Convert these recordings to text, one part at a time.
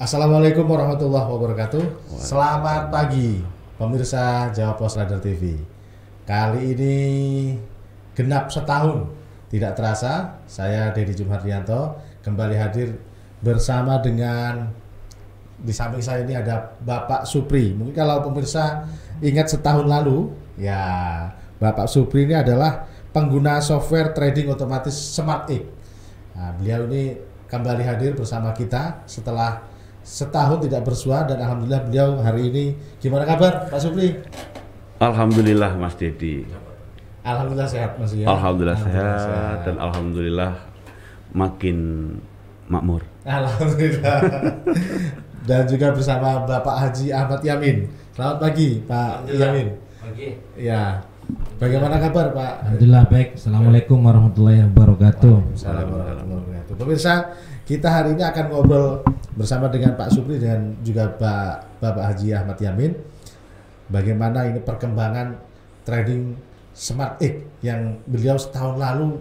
Assalamualaikum warahmatullahi wabarakatuh. Selamat pagi pemirsa Jawa Pos Radar TV. Kali ini genap setahun. Tidak terasa, saya Deddy Jumhardianto kembali hadir bersama dengan di samping saya ini ada Bapak Supri. Mungkin kalau pemirsa ingat setahun lalu, ya Bapak Supri ini adalah pengguna software trading otomatis SmartX. Nah, beliau ini kembali hadir bersama kita setelah setahun tidak bersua, dan alhamdulillah beliau hari ini. Gimana kabar Pak Supri? Alhamdulillah Mas Deddy. Alhamdulillah sehat Mas ya. Alhamdulillah sehat dan alhamdulillah makin makmur. Alhamdulillah. Dan juga bersama Bapak Haji Ahmad Yamin. Selamat pagi Pak Yamin. Pagi. Ya. Bagaimana kabar Pak? Alhamdulillah baik. Assalamualaikum warahmatullahi wabarakatuh. Assalamualaikum warahmatullahi wabarakatuh. Pemirsa, kita hari ini akan ngobrol bersama dengan Pak Supri dan juga Bapak Haji Ahmad Yamin. Bagaimana ini perkembangan trading SmartX yang beliau setahun lalu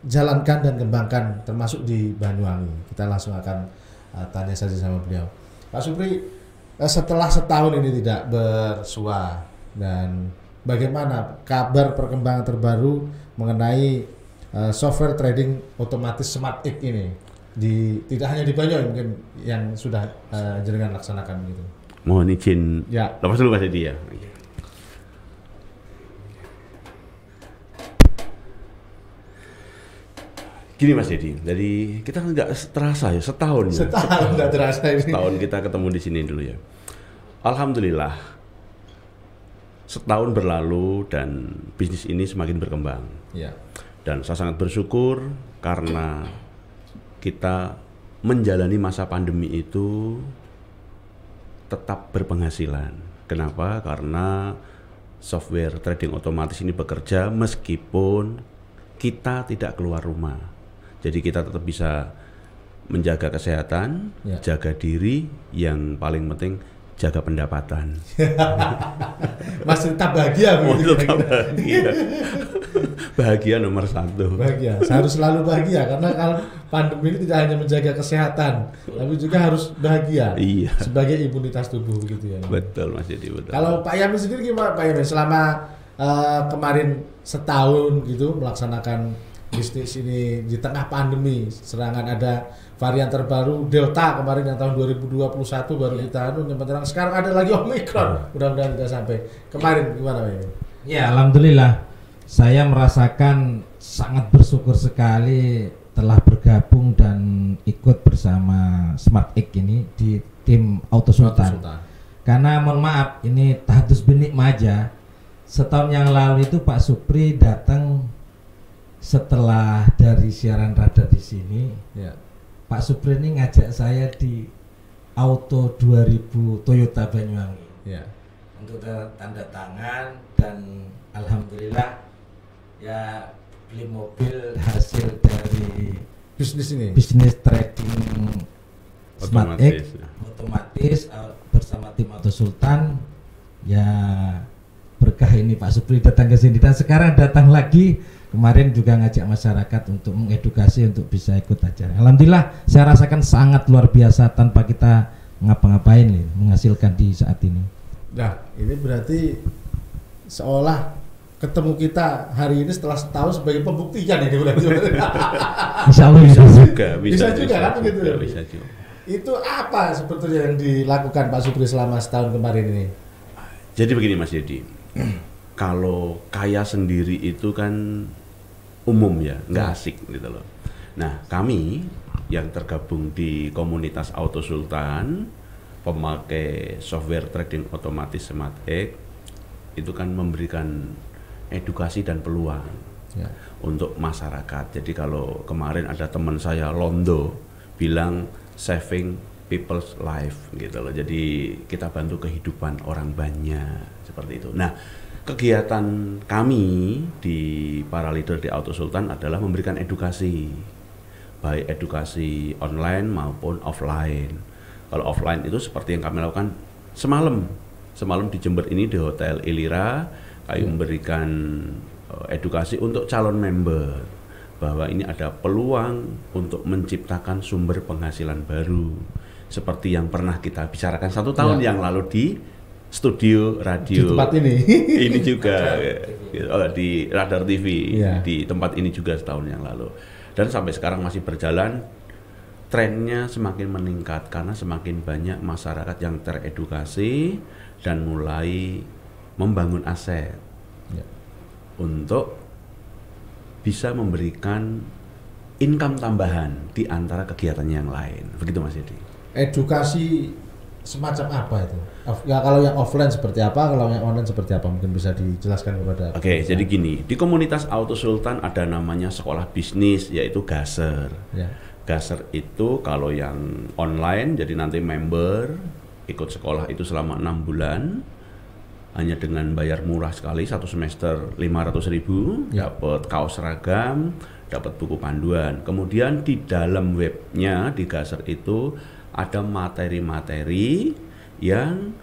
jalankan dan kembangkan, termasuk di Banyuwangi. Kita langsung akan tanya saja sama beliau. Pak Supri, setelah setahun ini tidak bersua, dan bagaimana kabar perkembangan terbaru mengenai software trading otomatis SmartX ini, tidak hanya di Banyuwangi, mungkin yang sudah jenengan laksanakan gitu. Mohon izin Ya. lepas dulu Mas Deddy ya. Gini Mas Deddy, jadi kita nggak terasa ya setahun ya. Setahun nggak terasa ini. Setahun kita ketemu di sini dulu ya. Alhamdulillah setahun berlalu dan bisnis ini semakin berkembang. Ya. Dan saya sangat bersyukur karena kita menjalani masa pandemi itu tetap berpenghasilan. Kenapa? Karena software trading otomatis ini bekerja meskipun kita tidak keluar rumah. Jadi kita tetap bisa menjaga kesehatan, Ya. jaga diri, yang paling penting jaga pendapatan. Masih tetap bahagia begitu kira-kira. Bahagia. Bahagia nomor satu. Bahagia, harus selalu bahagia karena kalau pandemi ini tidak hanya menjaga kesehatan, tapi juga harus bahagia. Iya. Sebagai imunitas tubuh begitu ya. Betul Mas Deddy, betul. Kalau Pak Yamin sendiri gimana Pak Yamin selama kemarin setahun gitu melaksanakan bisnis ini di tengah pandemi, serangan ada varian terbaru Delta kemarin yang tahun 2021 baru kita nyempet, sekarang ada lagi Omicron, mudah-mudahan tidak sampai. Kemarin gimana Pak Yamin? Ya alhamdulillah, saya merasakan sangat bersyukur sekali telah bergabung dan ikut bersama SmartX ini di tim Auto Sultan. Karena mohon maaf, ini tahadus benik maja. Setahun yang lalu itu Pak Supri datang setelah dari siaran radar di sini. Ya. Pak Supri ini ngajak saya di Auto 2000 Toyota Banyuwangi. Ya. Untuk tanda tangan, dan alhamdulillah ya beli mobil hasil dari Bisnis ini. bisnis trading SmartX Otomatis, ya. otomatis bersama tim Auto Sultan. Ya berkah ini Pak Supri datang ke sini, dan sekarang datang lagi. Kemarin juga ngajak masyarakat untuk mengedukasi untuk bisa ikut acara. Alhamdulillah saya rasakan sangat luar biasa tanpa kita ngapa-ngapain nih, menghasilkan di saat ini. Nah, ini berarti seolah ketemu kita hari ini setelah setahun sebagai pembuktian ini berarti. Insya Allah Bisa bisa. juga, Bisa juga kan gitu. Bisa juga. Itu apa sebetulnya yang dilakukan Pak Supri selama setahun kemarin ini? Jadi begini Mas Deddy, kalau kaya sendiri itu kan umum ya, nggak asik gitu loh. Nah kami yang tergabung di komunitas Auto Sultan, pemakai software trading otomatis SmartX, itu kan memberikan edukasi dan peluang Ya. untuk masyarakat. Jadi kalau kemarin ada teman saya Londo bilang saving people's life gitu loh. Jadi kita bantu kehidupan orang banyak seperti itu. Nah, kegiatan kami di para leader di Auto Sultan adalah memberikan edukasi, baik edukasi online maupun offline. Kalau offline itu seperti yang kami lakukan semalam di Jember ini di Hotel Elira, kami memberikan edukasi untuk calon member, bahwa ini ada peluang untuk menciptakan sumber penghasilan baru seperti yang pernah kita bicarakan 1 tahun yang lalu di studio radio di tempat ini. Ini juga di Radar TV di tempat ini juga setahun yang lalu, dan sampai sekarang masih berjalan. Trennya semakin meningkat karena semakin banyak masyarakat yang teredukasi dan mulai membangun aset untuk bisa memberikan income tambahan di antara kegiatan yang lain. Begitu Mas Edi. Edukasi semacam apa itu? Ya kalau yang offline seperti apa, kalau yang online seperti apa? Mungkin bisa dijelaskan kepada. Oke, jadi gini, di komunitas Auto Sultan ada namanya sekolah bisnis, yaitu Gaser. Gaser itu kalau yang online, jadi nanti member ikut sekolah itu selama 6 bulan hanya dengan bayar murah sekali, 1 semester 500.000, dapat kaos seragam, dapat buku panduan. Kemudian di dalam webnya di Gaser itu ada materi-materi yang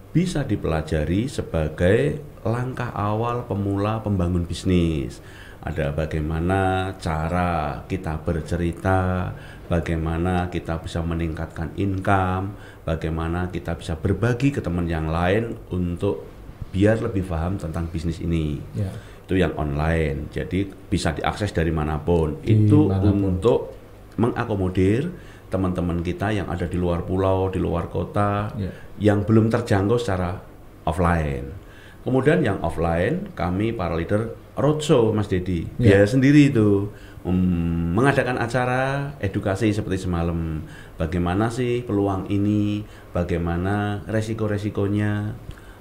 bisa dipelajari sebagai langkah awal pemula pembangun bisnis. Ada bagaimana cara kita bercerita, bagaimana kita bisa meningkatkan income, bagaimana kita bisa berbagi ke teman yang lain untuk biar lebih paham tentang bisnis ini. Itu yang online, jadi bisa diakses dari manapun. Itu untuk mengakomodir teman-teman kita yang ada di luar pulau, di luar kota, yang belum terjangkau secara offline. Kemudian yang offline, kami para leader roadshow Mas Dedi, biaya sendiri itu, mengadakan acara edukasi seperti semalam. Bagaimana sih peluang ini, bagaimana resiko-resikonya,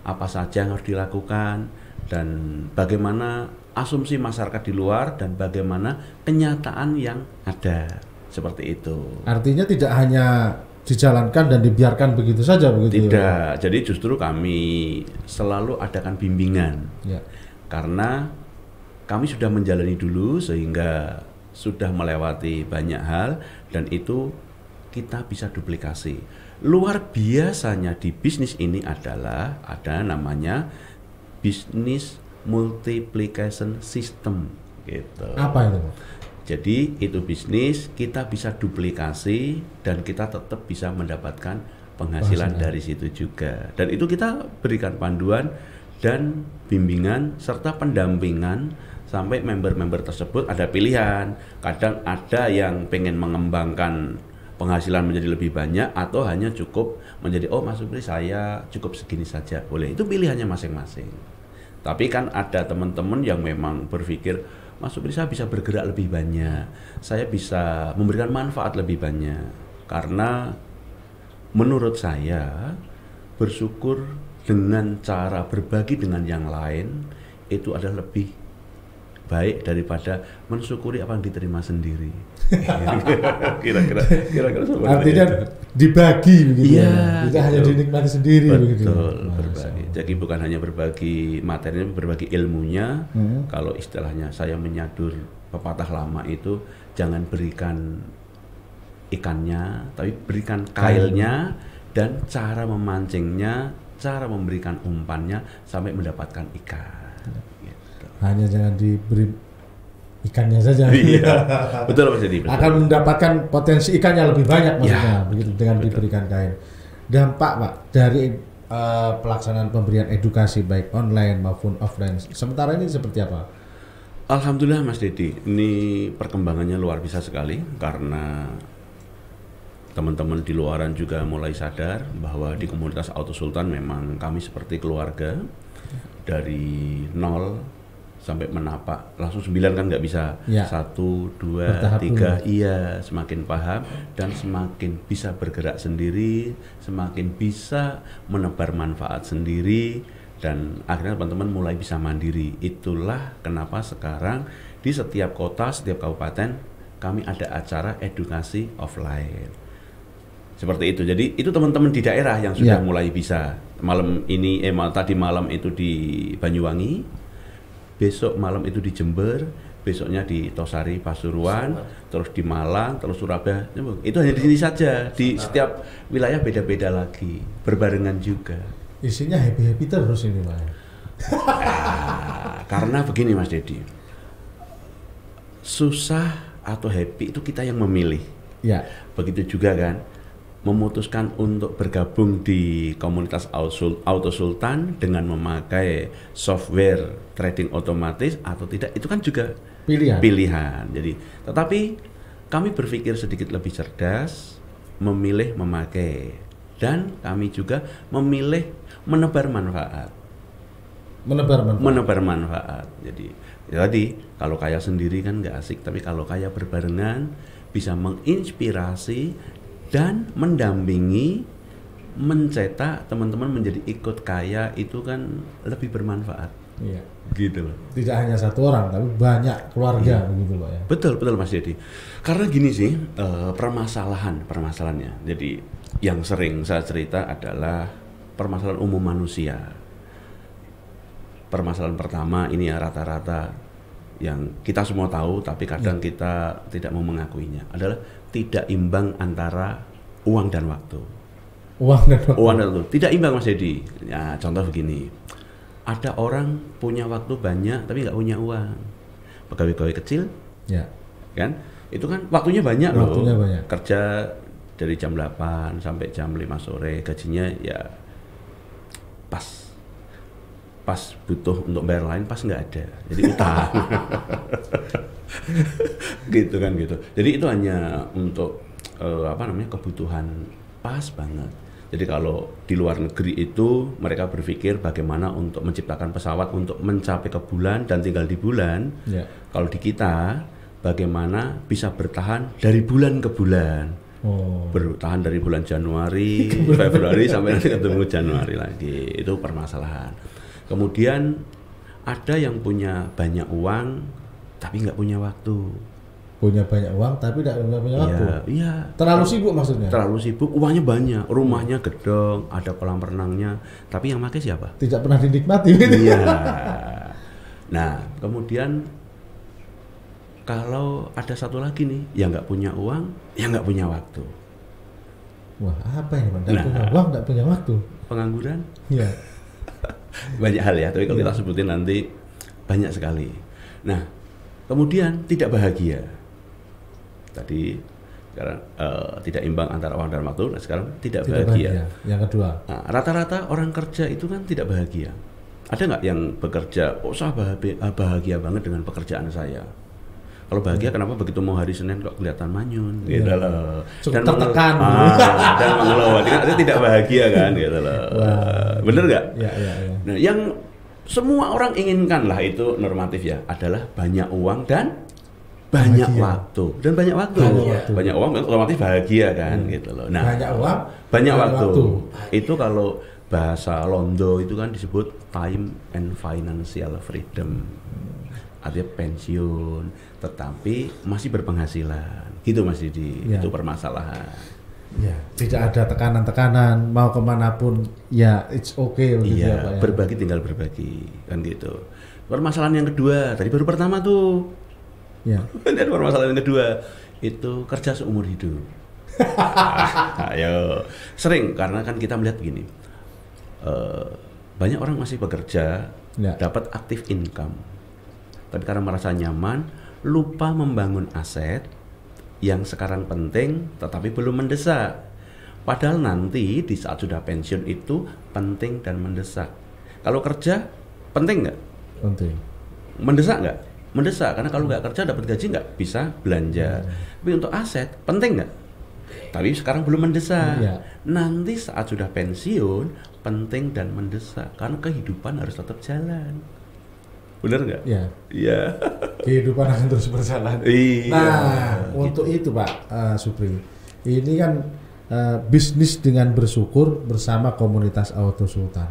apa saja yang harus dilakukan, dan bagaimana asumsi masyarakat di luar dan bagaimana kenyataan yang ada. Seperti itu. Artinya tidak hanya dijalankan dan dibiarkan begitu saja begitu. Tidak. Jadi justru kami selalu adakan bimbingan. Karena kami sudah menjalani dulu sehingga sudah melewati banyak hal dan itu kita bisa duplikasi. Luar biasanya di bisnis ini adalah ada namanya business multiplication system gitu. Apa itu? Jadi itu bisnis kita bisa duplikasi dan kita tetap bisa mendapatkan penghasilan dari situ juga. Dan itu kita berikan panduan dan bimbingan serta pendampingan sampai member-member tersebut ada pilihan. Kadang ada yang pengen mengembangkan penghasilan menjadi lebih banyak atau hanya cukup menjadi Mas Supri saya cukup segini saja. Boleh, itu pilihannya masing-masing. Tapi kan ada teman-teman yang memang berpikir Mas Supri saya bisa bergerak lebih banyak, saya bisa memberikan manfaat lebih banyak. Karena menurut saya bersyukur dengan cara berbagi dengan yang lain itu adalah lebih baik daripada mensyukuri apa yang diterima sendiri. Kira-kira artinya dibagi begitu ya, tidak hanya dinikmati sendiri. Betul, berbagi. Jadi bukan hanya berbagi materinya, berbagi ilmunya. Kalau istilahnya saya menyadur pepatah lama itu, jangan berikan ikannya, tapi berikan kailnya dan cara memancingnya, cara memberikan umpannya sampai mendapatkan ikan. Gitu. Hanya jangan diberi ikannya saja. Betul Mas Dedi. Akan mendapatkan potensi ikannya lebih banyak maksudnya, begitu dengan diberikan kain. Dampak Pak dari pelaksanaan pemberian edukasi baik online maupun offline sementara ini seperti apa? Alhamdulillah Mas Dedi, ini perkembangannya luar biasa sekali karena teman-teman di luaran juga mulai sadar bahwa di komunitas Auto Sultan memang kami seperti keluarga. Dari 0 sampai menapak langsung 9 kan nggak bisa. 1, 2, 3. Iya, semakin paham dan semakin bisa bergerak sendiri, semakin bisa menebar manfaat sendiri, dan akhirnya teman-teman mulai bisa mandiri. Itulah kenapa sekarang di setiap kota, setiap kabupaten kami ada acara edukasi offline. Seperti itu. Jadi itu teman-teman di daerah yang sudah mulai bisa. Malam ini tadi malam itu di Banyuwangi, besok malam itu di Jember, besoknya di Tosari Pasuruan, terus di Malang, terus Surabaya. Itu hanya di sini saja. Di setiap wilayah beda-beda lagi, berbarengan juga. Isinya happy-happy terus ini Pak. Karena begini Mas Dedi, susah atau happy itu kita yang memilih. Ya. Begitu juga kan, memutuskan untuk bergabung di komunitas Auto Sultan dengan memakai software trading otomatis atau tidak, itu kan juga pilihan. Jadi, tetapi kami berpikir sedikit lebih cerdas, memilih memakai, dan kami juga memilih menebar manfaat. Menebar manfaat. Jadi kalau kaya sendiri kan nggak asik, tapi kalau kaya berbarengan bisa menginspirasi dan mendampingi, mencetak teman-teman menjadi ikut kaya, itu kan lebih bermanfaat. Iya. Gitu loh. Tidak hanya satu orang, tapi banyak keluarga, begitu Pak ya. Betul Mas Dedi. Karena gini sih, permasalahannya. Jadi yang sering saya cerita adalah permasalahan umum manusia. Permasalahan pertama ini ya rata-rata yang kita semua tahu, tapi kadang kita tidak mau mengakuinya, adalah tidak imbang antara uang dan waktu. Uang dan waktu. Tidak imbang Mas Dedi. Ya, contoh begini. Ada orang punya waktu banyak tapi nggak punya uang. Pegawai-pegawai kecil, ya. Kan? Itu kan waktunya banyak loh. Kerja dari jam 8 sampai jam 5 sore, gajinya ya pas butuh untuk bayar lain pas nggak ada, jadi utang. Gitu kan gitu. Jadi itu hanya untuk kebutuhan pas banget. Jadi kalau di luar negeri itu mereka berpikir bagaimana untuk menciptakan pesawat untuk mencapai ke bulan dan tinggal di bulan. Yeah. Kalau di kita bagaimana bisa bertahan dari bulan ke bulan. Bertahan dari bulan Januari, Februari sampai nanti ketemu Januari lagi. Itu permasalahan. Kemudian ada yang punya banyak uang tapi nggak punya waktu. Punya banyak uang tapi nggak punya waktu. Iya. Terlalu sibuk maksudnya. Terlalu sibuk, uangnya banyak, rumahnya gedong, ada kolam renangnya, tapi yang pakai siapa? Tidak pernah dinikmati. Iya. Nah, kemudian kalau ada satu lagi nih yang nggak punya uang, yang nggak punya waktu. Wah, apa ini? Nggak punya uang, nggak punya waktu. Pengangguran? Iya. Banyak hal ya, tapi kalau kita sebutin nanti banyak sekali. Nah, kemudian tidak bahagia. Tadi sekarang tidak imbang antara uang dan waktu. Nah, sekarang tidak bahagia. Yang kedua. Nah, rata-rata orang kerja itu kan tidak bahagia. Ada nggak yang bekerja? Oh, saya bahagia banget dengan pekerjaan saya. Kalau bahagia, kenapa begitu mau hari Senin kok kelihatan manyun, gitu loh. Dan tertekan, dan mengeluh. Artinya tidak bahagia kan, gitu loh. Bener nggak? Ya. Nah, yang semua orang inginkan lah itu normatif ya, adalah banyak uang dan banyak waktu. Dan banyak waktu. Banyak uang otomatis bahagia kan, gitu loh. Nah, banyak uang, banyak waktu. Itu kalau bahasa Londo itu kan disebut time and financial freedom. Artinya pensiun, tetapi masih berpenghasilan. Gitu Mas Didi, itu permasalahan. Ya, tidak ada tekanan-tekanan, mau kemanapun, ya it's okay. Iya, ya, berbagi tinggal berbagi, kan gitu. Permasalahan yang kedua, tadi baru pertama tuh. Ya. Dan permasalahan yang kedua, itu kerja seumur hidup. Ayo, sering, karena kan kita melihat gini, banyak orang masih bekerja, dapat active income. Tapi karena merasa nyaman, lupa membangun aset yang sekarang penting tetapi belum mendesak. Padahal nanti di saat sudah pensiun itu penting dan mendesak. Kalau kerja, penting nggak? Penting. Mendesak nggak? Mendesak, karena kalau nggak kerja dapat gaji nggak bisa belanja. Tapi untuk aset, penting nggak? Tapi sekarang belum mendesak. Nanti saat sudah pensiun, penting dan mendesak. Karena kehidupan harus tetap jalan. Benar nggak? Iya. Iya. Kehidupan akan terus berjalan. Iya. Nah, untuk itu Pak Supri, ini kan bisnis dengan bersyukur bersama komunitas Auto Sultan.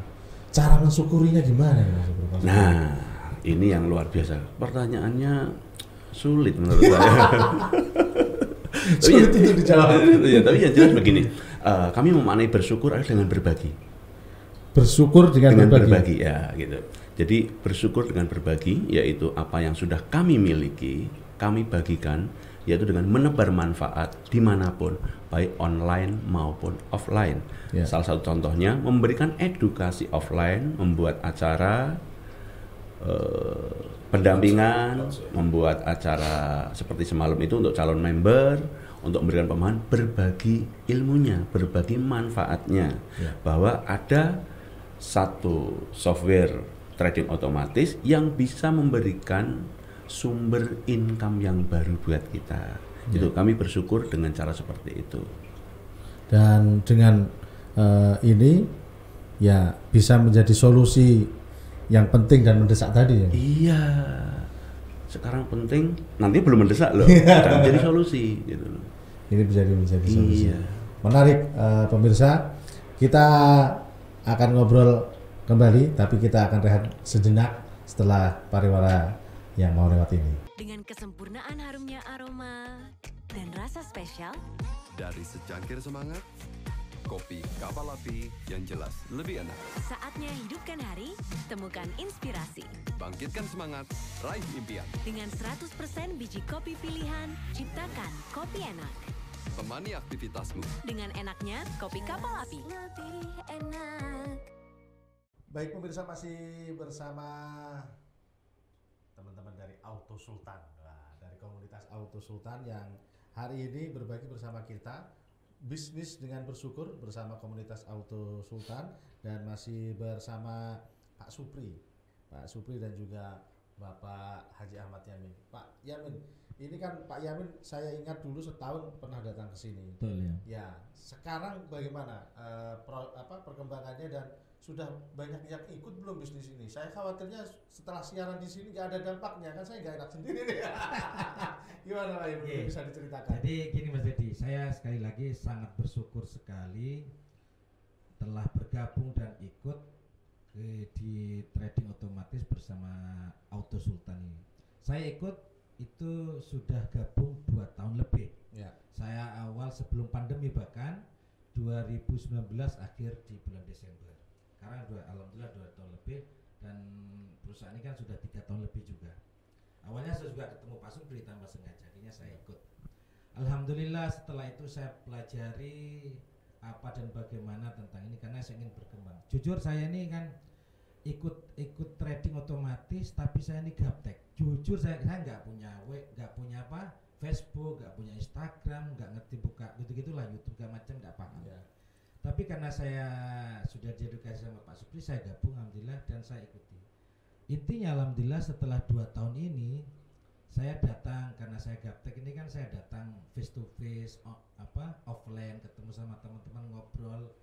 Cara mensyukurinya gimana ya Mas Supri? Nah, ini yang luar biasa. Pertanyaannya sulit menurut saya. Sulit untuk dijawab. Ya, tapi yang jelas begini, kami memaknai bersyukur adalah dengan berbagi. Bersyukur dengan berbagi ya, gitu. Jadi bersyukur dengan berbagi, yaitu apa yang sudah kami miliki, kami bagikan, yaitu dengan menebar manfaat dimanapun, baik online maupun offline. Salah satu contohnya memberikan edukasi offline, membuat acara pendampingan, membuat acara seperti semalam itu untuk calon member, untuk memberikan pemahaman, berbagi ilmunya, berbagi manfaatnya, bahwa ada satu software trading otomatis yang bisa memberikan sumber income yang baru buat kita. Itu kami bersyukur dengan cara seperti itu. Dan dengan ini ya bisa menjadi solusi yang penting dan mendesak tadi ya. Iya. Sekarang penting, nanti belum mendesak loh. Dan menjadi solusi gitu loh. Ini menjadi solusi. Iya. Menarik pemirsa. Kita akan ngobrol kembali, tapi kita akan rehat sejenak setelah pariwara yang mau lewat ini. Dengan kesempurnaan harumnya aroma dan rasa spesial dari secangkir semangat, kopi kapal api yang jelas lebih enak. Saatnya hidupkan hari, temukan inspirasi. Bangkitkan semangat, raih impian. Dengan 100% biji kopi pilihan, ciptakan kopi enak. Temani aktivitasmu. Dengan enaknya kopi kapal api. Lebih enak. Baik pemirsa, masih bersama teman-teman dari Auto Sultan. Nah, dari komunitas Auto Sultan yang hari ini berbagi bersama kita bisnis dengan bersyukur bersama komunitas Auto Sultan, dan masih bersama Pak Supri dan juga Bapak Haji Ahmad Yamin. Pak Yamin, ini kan Pak Yamin saya ingat dulu setahun pernah datang ke sini. Betul ya. Ya, sekarang bagaimana perkembangannya dan sudah banyak yang ikut belum bisnis ini? Saya khawatirnya setelah siaran di sini nggak ada dampaknya, kan saya nggak enak sendiri nih. Gimana Pak Yamin? Bisa diceritakan? Jadi gini Mas Dedi, saya sekali lagi sangat bersyukur sekali telah bergabung dan ikut di trading otomatis bersama Auto Sultan ini. Saya ikut itu sudah gabung 2 tahun lebih. Ya. Saya awal sebelum pandemi, bahkan 2019 akhir di bulan Desember. Sekarang alhamdulillah 2 tahun lebih, dan perusahaan ini kan sudah 3 tahun lebih juga. Awalnya saya juga ketemu Pak Supri tanpa sengaja, akhirnya saya ikut. Alhamdulillah setelah itu saya pelajari apa dan bagaimana tentang ini karena saya ingin berkembang. Jujur saya ini kan ikut trading otomatis, tapi saya ini gaptek. Jujur saya nggak punya Facebook, nggak punya Instagram, nggak ngerti buka gitu-gitulah, YouTube segala macam, nggak paham. Ya. Tapi karena saya sudah diedukasi sama Pak Supri, saya gabung alhamdulillah dan saya ikuti. Intinya alhamdulillah setelah 2 tahun ini saya datang, karena saya gaptek ini kan saya datang face to face, offline, ketemu sama teman-teman, ngobrol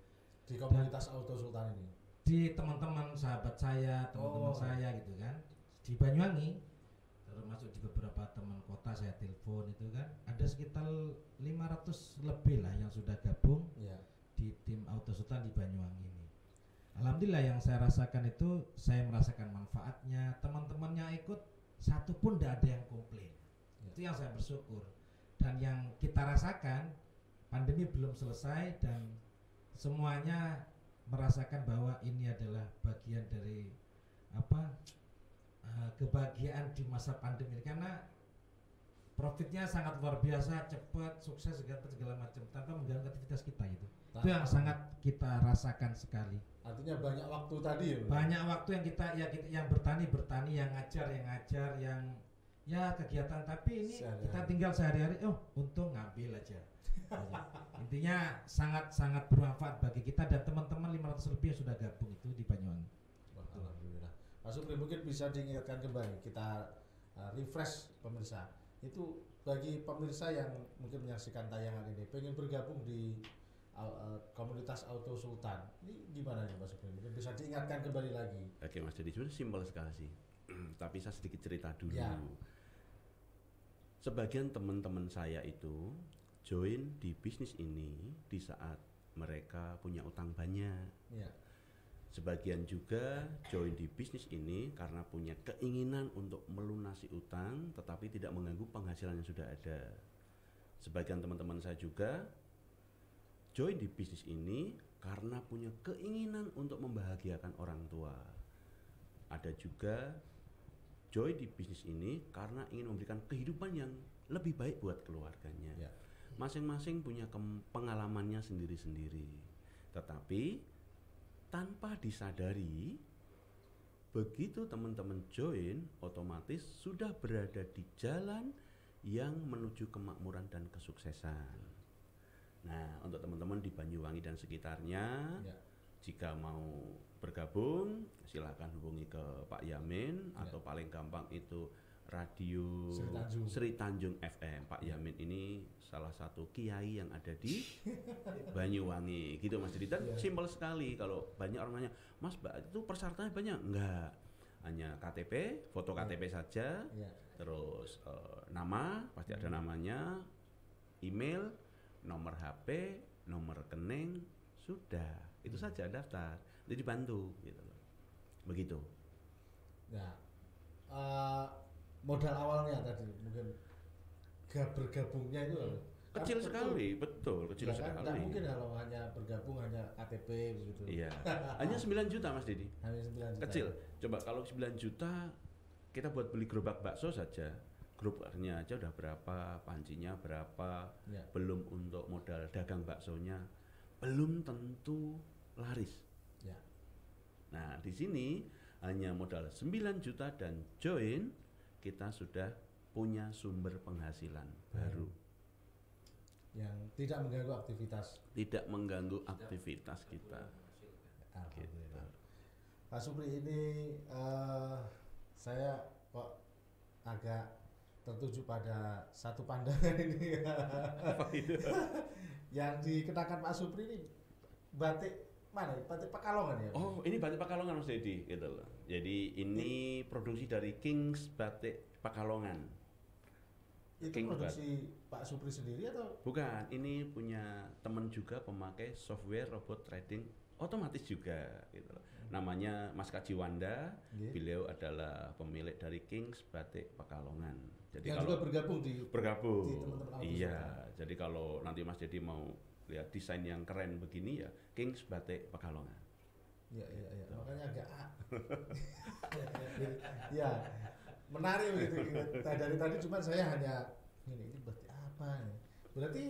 Di komunitas Auto Sultan ini. di teman-teman sahabat saya, teman-teman saya gitu kan, di Banyuwangi, termasuk di beberapa teman kota saya telepon itu kan, ada sekitar 500 lebih lah yang sudah gabung di tim Auto Sultan di Banyuwangi ini. Alhamdulillah yang saya rasakan itu, saya merasakan manfaatnya, teman-temannya ikut satu pun tidak ada yang komplain. Itu yang saya bersyukur. Dan yang kita rasakan, pandemi belum selesai dan semuanya merasakan bahwa ini adalah bagian dari kebahagiaan di masa pandemi ini, karena profitnya sangat luar biasa, cepat, sukses segala macam tanpa mengganggu aktivitas kita itu. Itu yang sangat kita rasakan sekali. Artinya banyak waktu tadi ya. Banyak waktu yang kita yang bertani, yang ngajar, yang kegiatan, tapi ini sehari-hari. kita tinggal sehari-hari, untung ngambil aja. Intinya sangat bermanfaat bagi kita dan teman-teman 500 lebih yang sudah gabung itu di Banyuwangi. Alhamdulillah. Mas Supri, mungkin bisa diingatkan kembali, kita refresh pemirsa. Itu bagi pemirsa yang mungkin menyaksikan tayangan ini, pengen bergabung di komunitas Auto Sultan, ini gimana nih Mas Supri? Mungkin bisa diingatkan kembali lagi. Oke Mas Dedi, sebenarnya simpel sekali sih. Tapi saya sedikit cerita dulu. Ya. Sebagian teman-teman saya itu join di bisnis ini di saat mereka punya utang banyak. Ya. Sebagian juga join di bisnis ini karena punya keinginan untuk melunasi utang tetapi tidak mengganggu penghasilan yang sudah ada. Sebagian teman-teman saya juga join di bisnis ini karena punya keinginan untuk membahagiakan orang tua. Ada juga join di bisnis ini karena ingin memberikan kehidupan yang lebih baik buat keluarganya. Ya. Masing-masing punya pengalamannya sendiri-sendiri. Tetapi tanpa disadari begitu teman-teman join, otomatis sudah berada di jalan yang menuju kemakmuran dan kesuksesan. Nah, untuk teman-teman di Banyuwangi dan sekitarnya, Ya. jika mau bergabung, silakan hubungi ke Pak Yamin Ya. atau paling gampang itu Radio Sri Tanjung. FM. Pak Yamin ini salah satu kiai yang ada di Banyuwangi, gitu Mas Didi. Dan Ya. simpel sekali, kalau banyak orang nanya, Mas, itu persyaratannya banyak? Enggak, hanya KTP, foto KTP saja, Ya. terus nama, pasti ada namanya, email, nomor HP, nomor rekening, sudah, itu saja daftar, jadi dibantu, gitu loh. Begitu. Nah, modal awalnya tadi mungkin bergabungnya itu Kecil kan sekali, betul, kecil ya kan, sekali. nggak mungkin kalau hanya bergabung hanya KTP begitu. Iya, hanya 9 juta Mas Didi. Hanya 9 juta. Kecil. Coba kalau 9 juta kita buat beli gerobak bakso saja, gerobaknya aja udah berapa, pancinya berapa, Ya. belum untuk modal dagang baksonya, belum tentu laris. Ya. Nah, di sini hanya modal 9 juta dan join, kita sudah punya sumber penghasilan baru. Yang tidak mengganggu aktivitas. Tidak mengganggu aktivitas kita. Alhamdulillah. Pak Supri, ini saya kok agak tertuju pada satu pandangan ini. Apa itu? Yang dikenakan Pak Supri ini batik mana? Batik Pekalongan ya? Oh, ini batik Pekalongan Mas Dedi, gitu loh. Jadi ini produksi dari Kings Batik Pekalongan. Itu King produksi Pak Supri sendiri atau? Bukan, ini punya teman juga pemakai software robot trading otomatis juga, gitu loh. Namanya Mas Kajiwanda, Yeah. beliau adalah pemilik dari Kings Batik Pekalongan. Jadi Yang juga bergabung di bergabung. di teman-teman Auto Iya, Sultan. jadi kalau nanti Mas Dedi mau lihat desain yang keren begini ya, Kings Batik Pekalongan. Iya, iya, iya. Makanya agak ya menarik begitu. Dari tadi cuma saya hanya ini berarti apa nih? Berarti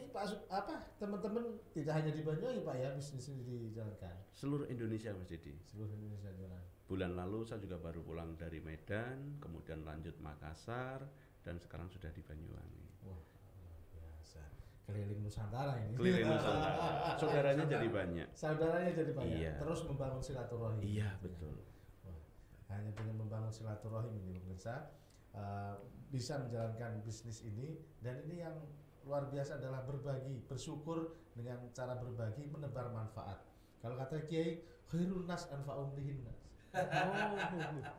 teman-teman tidak hanya di Banyuwangi Pak ya bisnis ini dijalankan Seluruh Indonesia Mas Dedi. seluruh Indonesia jalan. Bulan lalu saya juga baru pulang dari Medan, kemudian lanjut Makassar, dan sekarang sudah di Banyuwangi. Wah, luar biasa. Keliling Nusantara ini. Keliling Nusantara. Saudaranya jadi banyak. Saudaranya jadi banyak. Iya. Terus membangun silaturahim. Iya, betul. Wah, hanya dengan membangun silaturahim ini pemirsa bisa menjalankan bisnis ini, dan ini yang luar biasa adalah berbagi, bersyukur dengan cara berbagi, menebar manfaat. Kalau kata Kiai, khairun nas anfa'um linnas.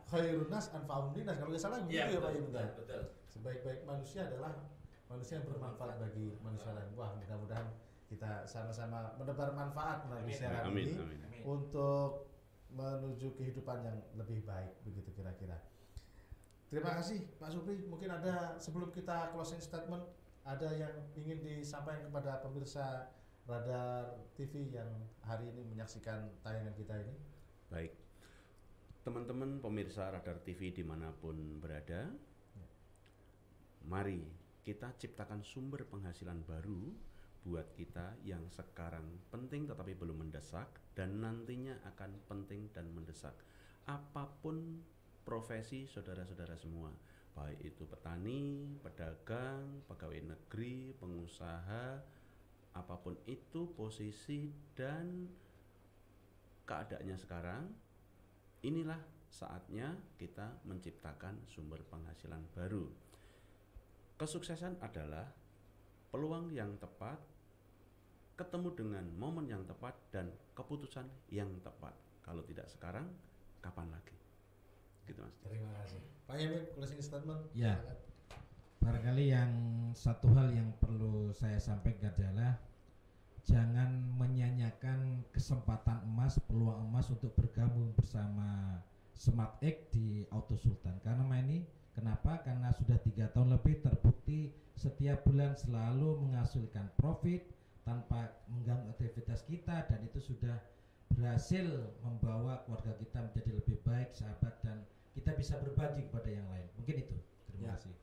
Khairun nas anfa'um linnas. Kalau nggak salah begitu ya Pak Ibu. Betul. Sebaik-baik manusia adalah manusia yang bermanfaat bagi manusia lain. Wah, mudah-mudahan kita sama-sama menebar manfaat melalui siaran Amin, ini amin. untuk menuju kehidupan yang lebih baik, begitu kira-kira. Terima kasih Pak Supri. Mungkin ada sebelum kita closing statement, ada yang ingin disampaikan kepada pemirsa Radar TV yang hari ini menyaksikan tayangan kita ini? Baik, teman-teman pemirsa Radar TV dimanapun berada, mari kita ciptakan sumber penghasilan baru buat kita yang sekarang penting tetapi belum mendesak, dan nantinya akan penting dan mendesak. Apapun profesi saudara-saudara semua, baik itu petani, pedagang, pegawai negeri, pengusaha, apapun itu posisi dan keadaannya sekarang, inilah saatnya kita menciptakan sumber penghasilan baru. Kesuksesan adalah peluang yang tepat, ketemu dengan momen yang tepat, dan keputusan yang tepat. Kalau tidak sekarang, kapan lagi? Gitu Mas. Terima kasih. Pak Yamin, closing statement. Ya. Silakan. Barangkali yang satu hal yang perlu saya sampaikan adalah jangan menyanyiakan kesempatan emas, peluang emas untuk bergabung bersama Smart X di Auto Sultan. Karena ini kenapa? Karena sudah 3 tahun lebih terbukti setiap bulan selalu menghasilkan profit tanpa mengganggu aktivitas kita, dan itu sudah berhasil membawa keluarga kita menjadi lebih baik, sahabat, dan kita bisa berbagi kepada yang lain. Mungkin itu. Terima Ya. kasih.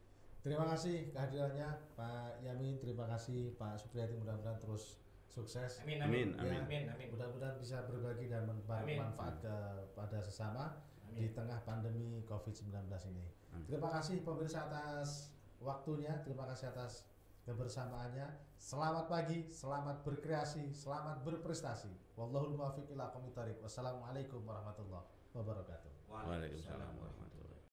Terima kasih kehadirannya Pak Yamin, terima kasih Pak Supriyadi, mudah-mudahan terus sukses. Amin, amin. Ya, mudah-mudahan bisa berbagi dan Amin. manfaat kepada sesama. di tengah pandemi COVID-19 ini. Terima kasih pemirsa atas waktunya, terima kasih atas kebersamaannya. Selamat pagi, selamat berkreasi, selamat berprestasi. Wallahul muwaffiq ila aqwamit thoriq. Wassalamualaikum warahmatullahi wabarakatuh. Waalaikumsalam warahmatullahi wabarakatuh.